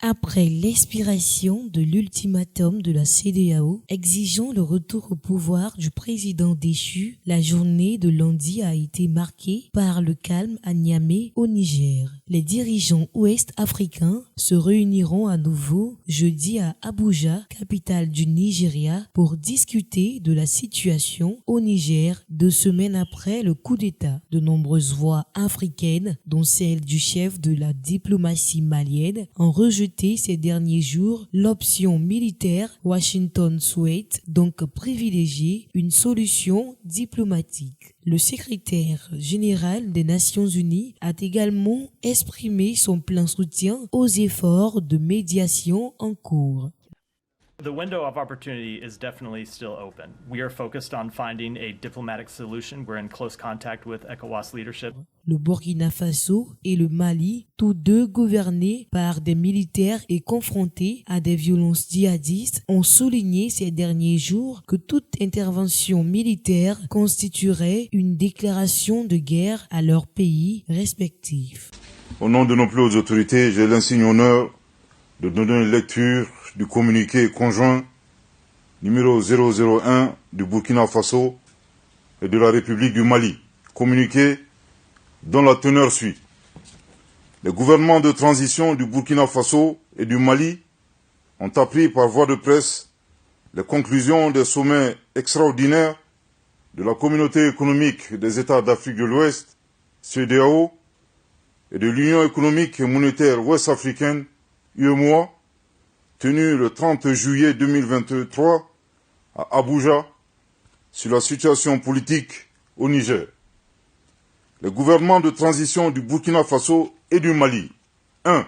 Après l'expiration de l'ultimatum de la CEDEAO exigeant le retour au pouvoir du président déchu, la journée de lundi a été marquée par le calme à Niamey au Niger. Les dirigeants ouest-africains se réuniront à nouveau jeudi à Abuja, capitale du Nigeria, pour discuter de la situation au Niger 2 semaines après le coup d'État. De nombreuses voix africaines, dont celle du chef de la diplomatie malienne, ont rejeté ces derniers jours l'option militaire. Washington souhaite donc privilégier une solution diplomatique. Le secrétaire général des Nations Unies a également exprimé son plein soutien aux efforts de médiation en cours. The window of opportunity is definitely still open. We are focused on finding a diplomatic solution. We're in close contact with ECOWAS leadership. Le Burkina Faso et le Mali, tous deux gouvernés par des militaires et confrontés à des violences djihadistes, ont souligné ces derniers jours que toute intervention militaire constituerait une déclaration de guerre à leurs pays respectifs. Au nom de nos plus hautes autorités, j'ai l'insigne honneur de donner une lecture du communiqué conjoint numéro 001 du Burkina Faso et de la République du Mali. Communiqué dont la teneur suit. Les gouvernements de transition du Burkina Faso et du Mali ont appris par voie de presse les conclusions des sommets extraordinaires de la Communauté économique des États d'Afrique de l'Ouest, CEDEAO, et de l'Union économique et monétaire ouest-africaine, UEMOA, tenu le 30 juillet 2023 à Abuja sur la situation politique au Niger. Les gouvernements de transition du Burkina Faso et du Mali, 1.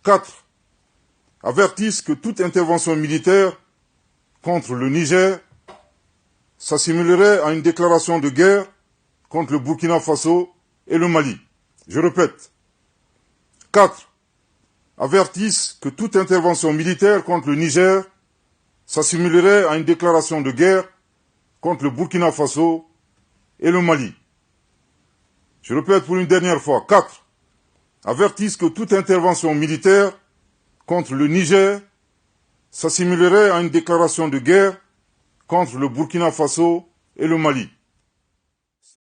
4. Avertissent que toute intervention militaire contre le Niger s'assimilerait à une déclaration de guerre contre le Burkina Faso et le Mali. Je répète. 4. Avertissent que toute intervention militaire contre le Niger s'assimilerait à une déclaration de guerre contre le Burkina Faso et le Mali. Je répète pour une dernière fois. 4. Avertissent que toute intervention militaire contre le Niger s'assimilerait à une déclaration de guerre contre le Burkina Faso et le Mali.